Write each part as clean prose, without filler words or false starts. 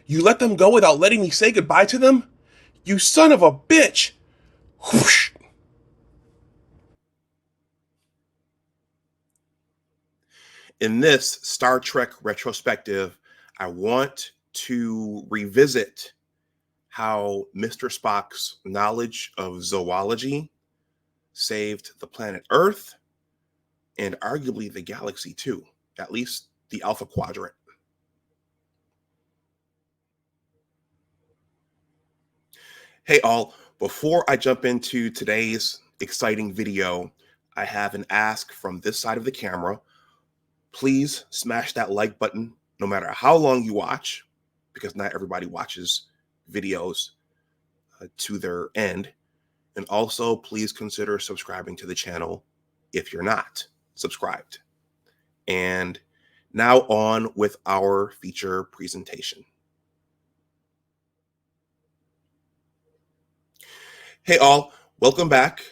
You let them go without letting me say goodbye to them? You son of a bitch! Whoosh. In this Star Trek retrospective, I want to revisit how Mr. Spock's knowledge of zoology saved the planet Earth and arguably the galaxy too, at least the Alpha Quadrant. Hey, all, before I jump into today's exciting video, I have an ask from this side of the camera. Please smash that like button no matter how long you watch, because not everybody watches videos to their end. And also, please consider subscribing to the channel if you're not subscribed. And now on with our feature presentation. Hey all, welcome back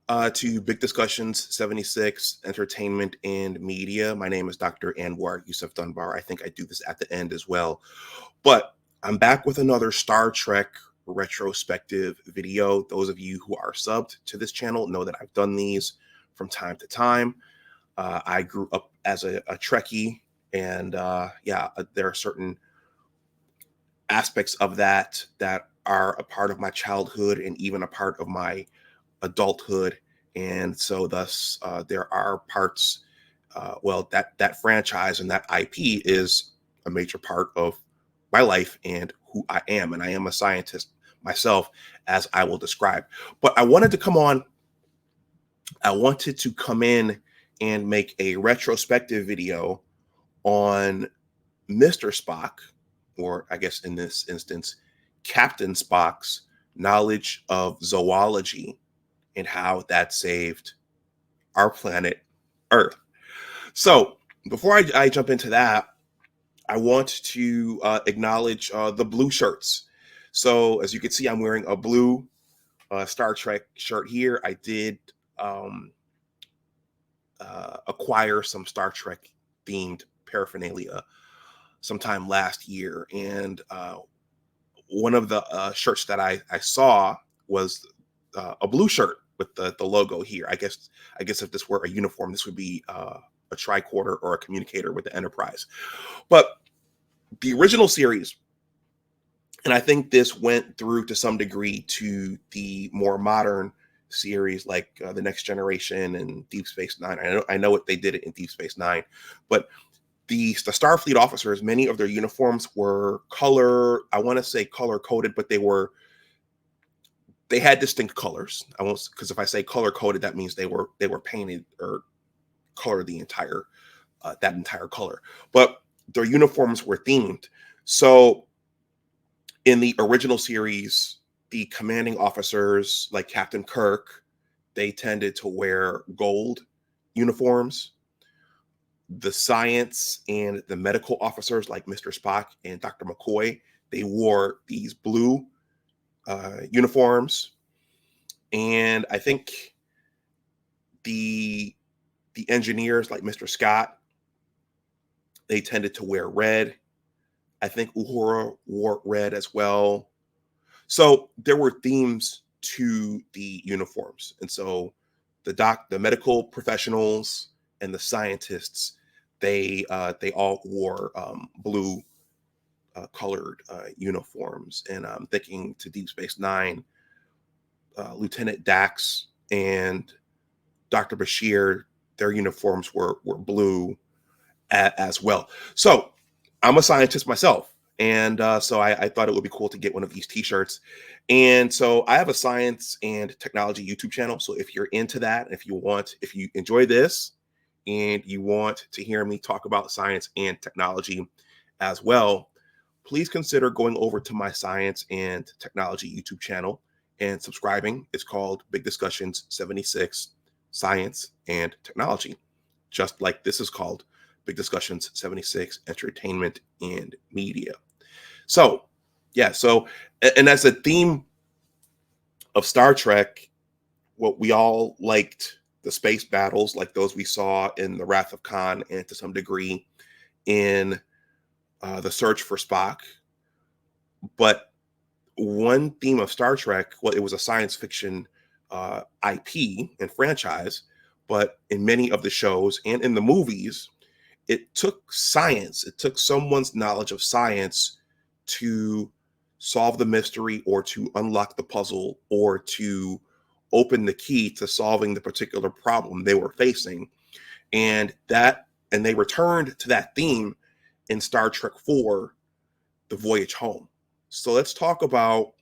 to Big Discussions 76, Entertainment and Media. My name is Dr. Anwar Yusuf Dunbar. I think I do this at the end as well. But I'm back with another Star Trek retrospective video. Those of you who are subbed to this channel know that I've done these from time to time. I grew up as a Trekkie, and there are certain aspects of that are a part of my childhood and even a part of my adulthood. And so thus there are parts, that franchise and that IP is a major part of my life and who I am. And I am a scientist myself, as I will describe. But I wanted to come in and make a retrospective video on Mr. Spock, or I guess in this instance, Captain Spock's knowledge of zoology and how that saved our planet Earth. So before I jump into that, I want to acknowledge the blue shirts. So as you can see, I'm wearing a blue Star Trek shirt here. I did acquire some Star Trek themed paraphernalia sometime last year, and one of the shirts that I saw was a blue shirt with the logo here. I guess if this were a uniform, this would be a tricorder or a communicator with the Enterprise. But the original series, and I think this went through to some degree to the more modern series like the Next Generation and Deep Space Nine. I know what they did it in Deep Space Nine, but the Starfleet officers, many of their uniforms were color coded, but they had distinct colors. I won't, because if I say color coded, that means they were painted or colored the entire that entire color. But their uniforms were themed. So in the original series, the commanding officers like Captain Kirk, they tended to wear gold uniforms. The science and the medical officers like Mr. Spock and Dr. McCoy, they wore these blue uniforms. And I think the engineers like Mr. Scott, they tended to wear red. I think Uhura wore red as well. So there were themes to the uniforms. And so the medical professionals and the scientists, they all wore blue colored uniforms. And I'm thinking to Deep Space Nine, Lieutenant Dax and Dr. Bashir, their uniforms were blue as well. So I'm a scientist myself. And so I thought it would be cool to get one of these t-shirts. And so I have a science and technology YouTube channel. So if you're into that, if you enjoy this and you want to hear me talk about science and technology as well, please consider going over to my science and technology YouTube channel and subscribing. It's called Big Discussions 76, Science and Technology, just like this is called Big Discussions 76, Entertainment and Media. So, and as a theme of Star Trek, what we all liked the space battles like those we saw in The Wrath of Khan and to some degree in The Search for Spock. But one theme of Star Trek, well, it was a science fiction IP and franchise, but in many of the shows and in the movies, it took science, it took someone's knowledge of science to solve the mystery or to unlock the puzzle or to open the key to solving the particular problem they were facing. And they returned to that theme in Star Trek 4, The Voyage Home. So let's talk about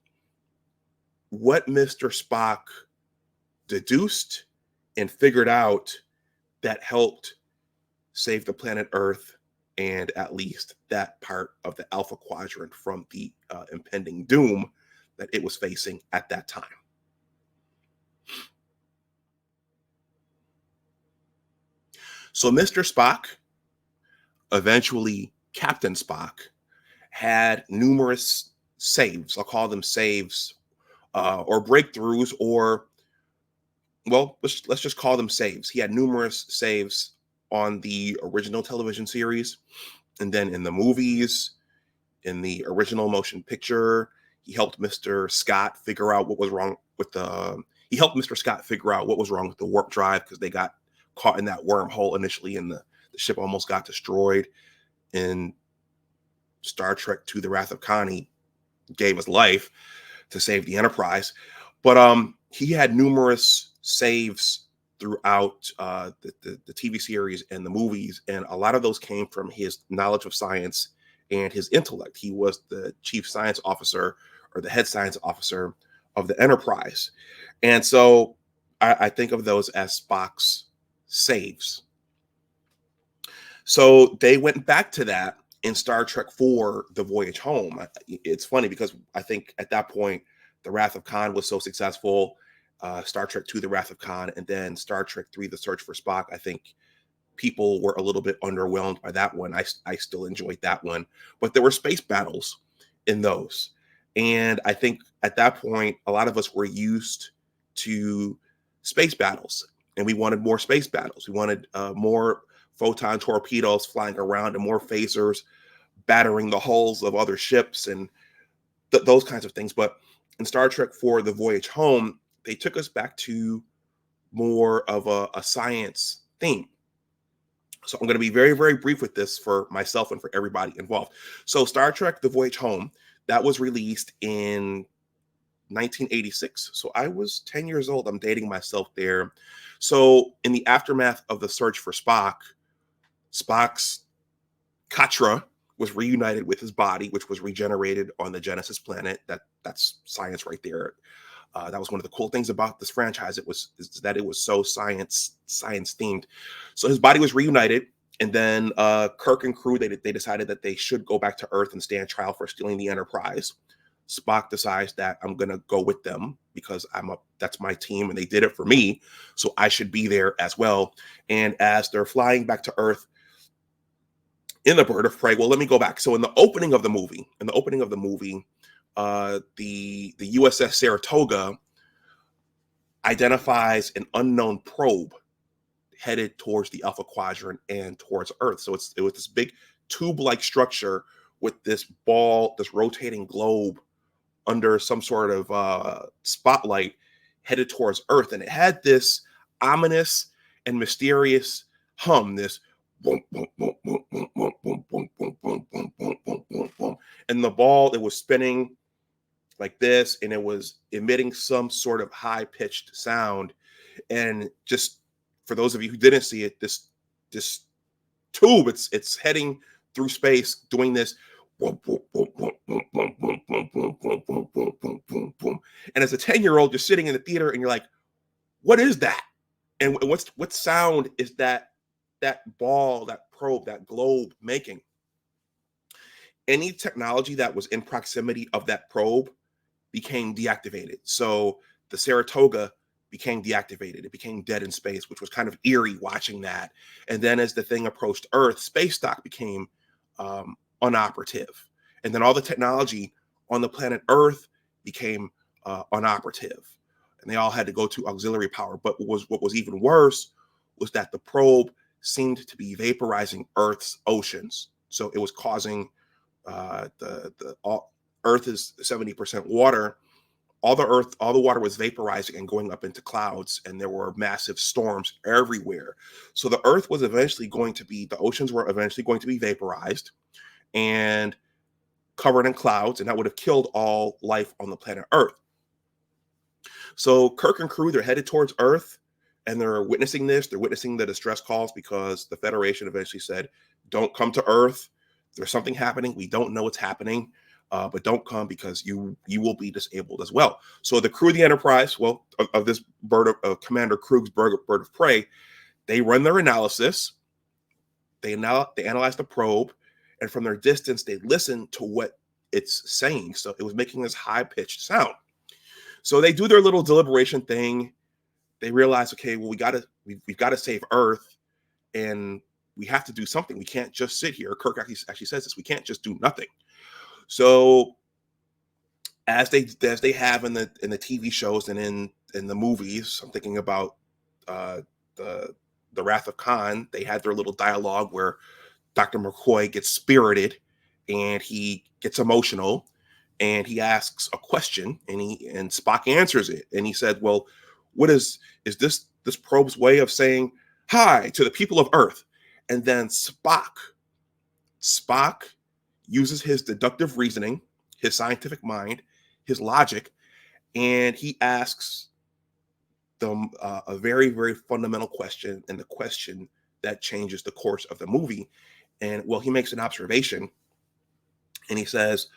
what Mr. Spock deduced and figured out that helped save the planet Earth and at least that part of the Alpha Quadrant from the impending doom that it was facing at that time. So Mr. Spock, eventually Captain Spock, had numerous saves. I'll call them saves or breakthroughs, or well, let's just call them saves. He had numerous saves on the original television series, and then in the movies, in the original motion picture, he helped Mr. Scott figure out what was wrong with the. He helped Mr. Scott figure out what was wrong with the warp drive because they got caught in that wormhole initially, and the ship almost got destroyed. In Star Trek II: The Wrath of Khan, he gave his life to save the Enterprise. But he had numerous saves throughout the TV series and the movies, and a lot of those came from his knowledge of science and his intellect. He was the chief science officer or the head science officer of the Enterprise. And so I think of those as Spock's saves. So they went back to that in Star Trek 4, The Voyage Home. It's funny because I think at that point, The Wrath of Khan was so successful, Star Trek 2, The Wrath of Khan, and then Star Trek 3, The Search for Spock. I think people were a little bit underwhelmed by that one. I still enjoyed that one, but there were space battles in those. And I think at that point, a lot of us were used to space battles, and we wanted more space battles. We wanted more photon torpedoes flying around and more phasers battering the hulls of other ships and those kinds of things. But in Star Trek 4, The Voyage Home, they took us back to more of a science theme. So I'm going to be very, very brief with this for myself and for everybody involved. So Star Trek: The Voyage Home, that was released in 1986. So I was 10 years old. I'm dating myself there. So in the aftermath of the search for Spock, Spock's Katra was reunited with his body, which was regenerated on the Genesis planet. That's science right there. That was one of the cool things about this franchise. Is that it was so science themed. So his body was reunited, and then Kirk and crew they decided that they should go back to Earth and stand trial for stealing the Enterprise. Spock decides that I'm gonna go with them because that's my team and they did it for me, so I should be there as well. And as they're flying back to Earth in the Bird of Prey, well, let me go back. So in the opening of the movie, the USS Saratoga identifies an unknown probe headed towards the Alpha Quadrant and towards Earth. So it was this big tube-like structure with this ball, this rotating globe under some sort of spotlight headed towards Earth. And it had this ominous and mysterious hum, this boom, boom, boom, boom, boom, boom, boom, boom, boom, boom, boom, boom, boom, boom, boom. And the ball, it was spinning like this, and it was emitting some sort of high-pitched sound. And just for those of you who didn't see it, this tube, it's heading through space doing this. And as a 10-year-old, you're sitting in the theater and you're like, what is that? And what sound is that ball, that probe, that globe making? Any technology that was in proximity of that probe became deactivated. So the Saratoga became deactivated. It became dead in space, which was kind of eerie watching that. And then as the thing approached Earth, space dock became unoperative. And then all the technology on the planet Earth became unoperative. And they all had to go to auxiliary power. But what was even worse was that the probe seemed to be vaporizing Earth's oceans. So it was causing Earth is 70% water, all the water was vaporizing and going up into clouds, and there were massive storms everywhere. So the oceans were eventually going to be vaporized and covered in clouds, and that would have killed all life on the planet Earth. So Kirk and crew, they're headed towards Earth, and they're witnessing this. They're witnessing the distress calls because the Federation eventually said, "Don't come to Earth. There's something happening. We don't know what's happening, but don't come because you will be disabled as well." So the crew of the Enterprise, well, of this Commander Krug's bird of prey, they run their analysis. They analyze the probe, and from their distance, they listen to what it's saying. So it was making this high pitched sound. So they do their little deliberation thing. They realize, okay, well, we've got to save Earth, and we have to do something. We can't just sit here. Kirk actually says this. We can't just do nothing. So as they have in the TV shows and in the movies, I'm thinking about the Wrath of Khan. They had their little dialogue where Dr. McCoy gets spirited and he gets emotional and he asks a question and Spock answers it. And he said, well, what is this probe's way of saying hi to the people of Earth? And then Spock uses his deductive reasoning, his scientific mind, his logic, and he asks them a very, very fundamental question, and the question that changes the course of the movie. And well, he makes an observation, and he says,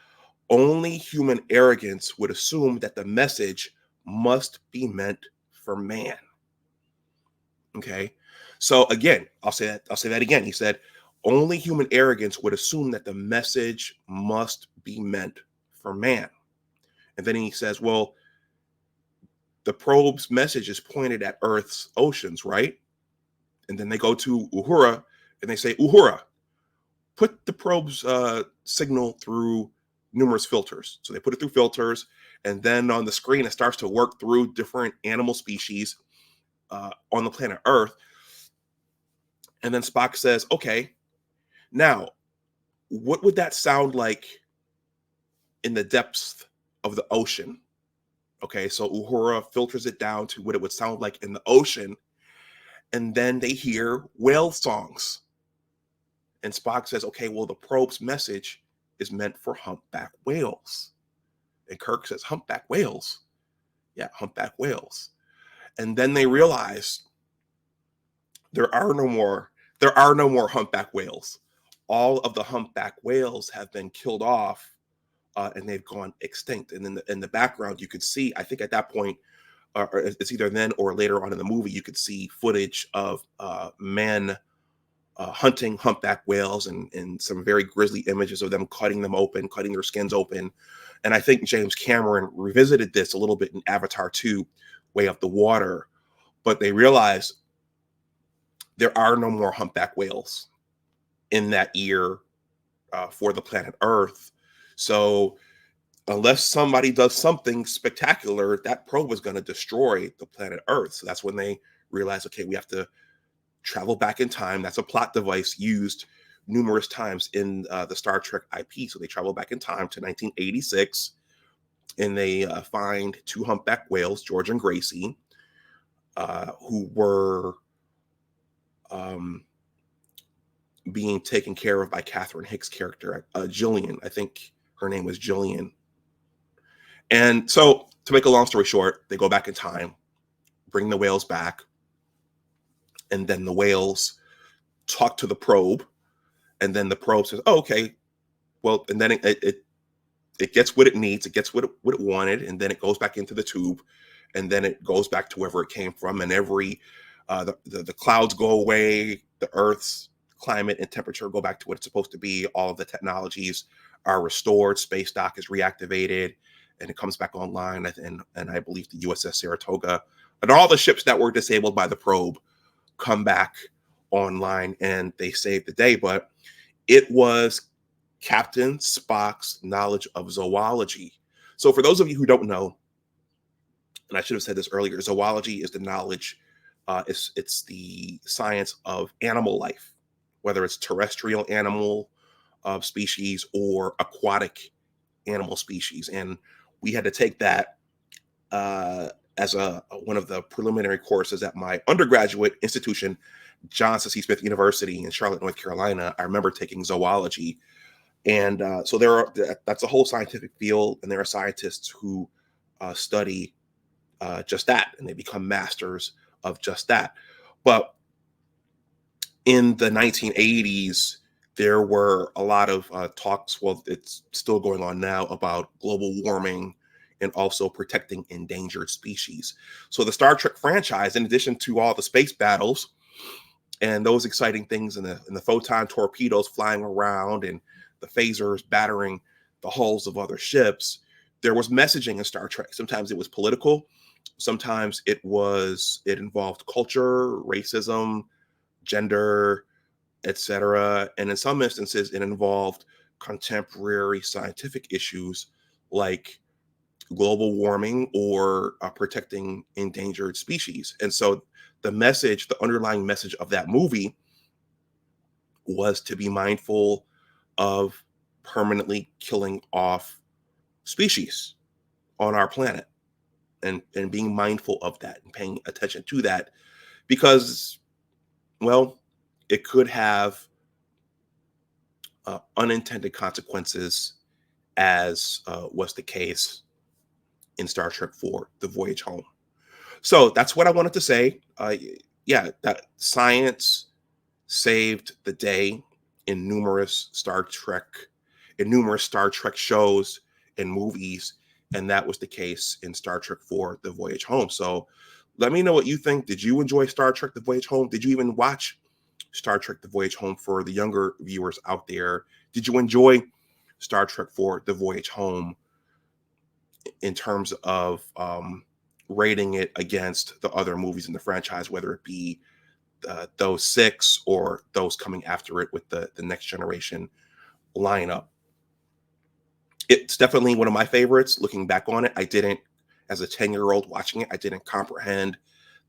only human arrogance would assume that the message must be meant for man. Okay. So again, I'll say that again. He said, only human arrogance would assume that the message must be meant for man. And then he says, well, the probe's message is pointed at Earth's oceans, right? And then they go to Uhura and they say, Uhura, put the probe's signal through numerous filters. So they put it through filters, and then on the screen, it starts to work through different animal species on the planet Earth. And then Spock says, okay, now, what would that sound like in the depths of the ocean? Okay, so Uhura filters it down to what it would sound like in the ocean, and then they hear whale songs. And Spock says, okay, well, the probe's message is meant for humpback whales. And Kirk says, humpback whales? Yeah, humpback whales. And then they realize there are no more humpback whales. All of the humpback whales have been killed off and they've gone extinct. And in the background, you could see, I think at that point, or it's either then or later on in the movie, you could see footage of men hunting humpback whales and some very grisly images of them cutting their skins open. And I think James Cameron revisited this a little bit in Avatar 2, Way of the Water, but they realized there are no more humpback whales in that year for the planet Earth. So unless somebody does something spectacular, that probe is going to destroy the planet Earth. So that's when they realize, okay, we have to travel back in time. That's a plot device used numerous times in the Star Trek IP. So they travel back in time to 1986, and they find two humpback whales, George and Gracie, who were being taken care of by Catherine Hicks' character, Jillian. I think her name was Jillian. And so, to make a long story short, they go back in time, bring the whales back, and then the whales talk to the probe, and then the probe says, "Oh, okay, well," and then it gets what it needs, it gets what it wanted, and then it goes back into the tube, and then it goes back to wherever it came from, and the clouds go away, the Earth's climate and temperature go back to what it's supposed to be. All of the technologies are restored. Space dock is reactivated, and it comes back online. And I believe the USS Saratoga and all the ships that were disabled by the probe come back online, and they save the day. But it was Captain Spock's knowledge of zoology. So for those of you who don't know, and I should have said this earlier, zoology is the knowledge, it's the science of animal life, whether it's terrestrial animal species or aquatic animal species. And we had to take that as one of the preliminary courses at my undergraduate institution, Johnson C. Smith University in Charlotte, North Carolina. I remember taking zoology. And so that's a whole scientific field, and there are scientists who study just that, and they become masters of just that. But in the 1980s, there were a lot of talks, well, it's still going on now, about global warming and also protecting endangered species. So the Star Trek franchise, in addition to all the space battles and those exciting things in the photon torpedoes flying around and the phasers battering the hulls of other ships, there was messaging in Star Trek. Sometimes it was political, sometimes it involved culture, racism, gender, etc. And in some instances, it involved contemporary scientific issues like global warming or protecting endangered species. And so the underlying message of that movie was to be mindful of permanently killing off species on our planet, and being mindful of that and paying attention to that, because, well, it could have unintended consequences, as was the case in Star Trek 4, The Voyage Home. So that's what I wanted to say. Yeah, that science saved the day in numerous Star Trek shows and movies, and that was the case in Star Trek 4, The Voyage Home. So let me know what you think. Did you enjoy Star Trek, The Voyage Home? Did you even watch Star Trek, The Voyage Home? For the younger viewers out there, did you enjoy Star Trek 4, The Voyage Home, in terms of rating it against the other movies in the franchise, whether it be those 6 or those coming after it with the Next Generation lineup? It's definitely one of my favorites. Looking back on it, as a 10-year-old watching it, I didn't comprehend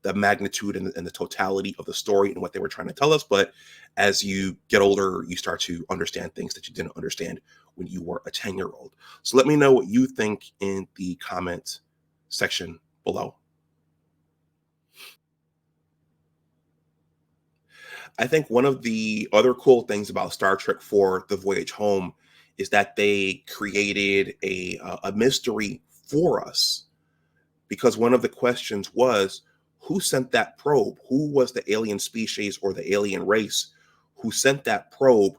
the magnitude and the totality of the story and what they were trying to tell us. But as you get older, you start to understand things that you didn't understand when you were a 10-year-old. So let me know what you think in the comment section below. I think one of the other cool things about Star Trek 4, The Voyage Home, is that they created a mystery for us, because one of the questions was, who sent that probe? Who was the alien species or the alien race who sent that probe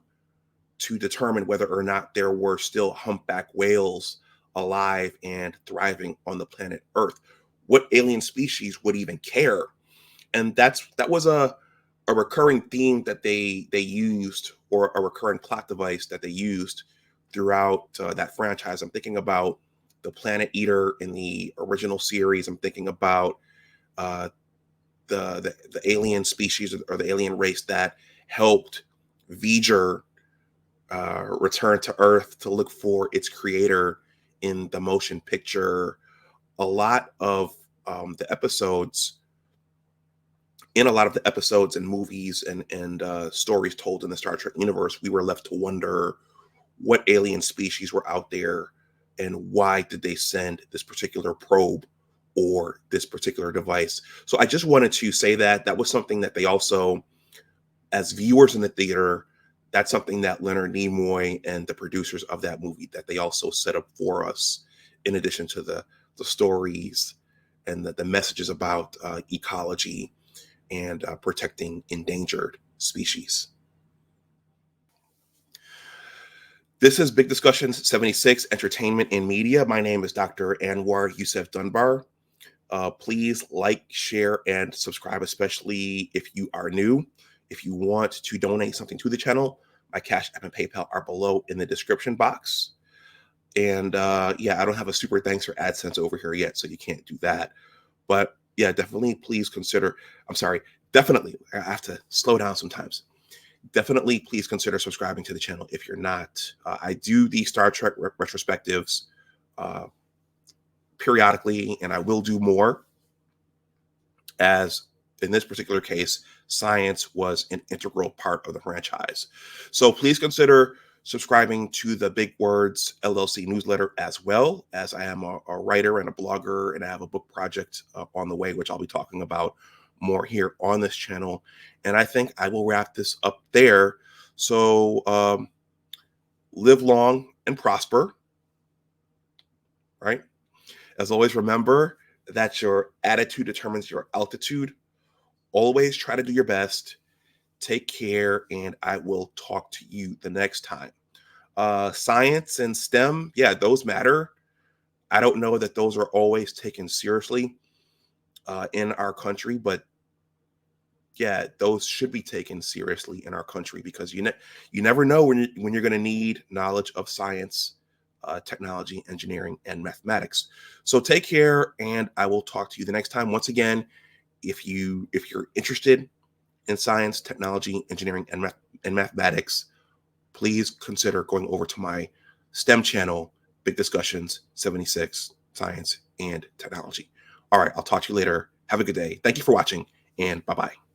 to determine whether or not there were still humpback whales alive and thriving on the planet Earth? What alien species would even care? And that was a recurring theme that they used, or a recurring plot device that they used throughout that franchise. I'm thinking about the Planet Eater in the original series. I'm thinking about uh, the alien species, or the alien race that helped V'ger return to Earth to look for its creator in the motion picture. A lot of the episodes in a lot of the episodes and movies and stories told in the Star Trek universe, we were left to wonder what alien species were out there, and why did they send this particular probe or this particular device. So I just wanted to say that was something that they also, as viewers in the theater, that's something that Leonard Nimoy and the producers of that movie, that they also set up for us, in addition to the stories and the messages about ecology and protecting endangered species. This is Big Discussions 76, Entertainment and Media. My name is Dr. Anwar Youssef Dunbar. Please like, share, and subscribe, especially if you are new. If you want to donate something to the channel, my Cash App and PayPal are below in the description box. And yeah, I don't have a super thanks or AdSense over here yet, so you can't do that. But yeah, definitely please consider, definitely, I have to slow down sometimes. Definitely please consider subscribing to the channel if you're not. I do the Star Trek retrospectives periodically, and I will do more, as in this particular case, science was an integral part of the franchise. So please consider subscribing to the Big Words LLC newsletter, as well as I am a writer and a blogger, and I have a book project on the way, which I'll be talking about more here on this channel. And I think I will wrap this up there. So live long and prosper, right? As always, remember that your attitude determines your altitude. Always try to do your best. Take care, and I will talk to you the next time. Science and STEM, yeah, those matter. I don't know that those are always taken seriously in our country, but yeah, those should be taken seriously in our country, because you never know when you're going to need knowledge of science, technology, engineering, and mathematics. So take care, and I will talk to you the next time. Once again, if you're interested in science, technology, engineering, and mathematics, please consider going over to my STEM channel, Big Discussions 76, Science and Technology. All right, I'll talk to you later. Have a good day. Thank you for watching, and bye-bye.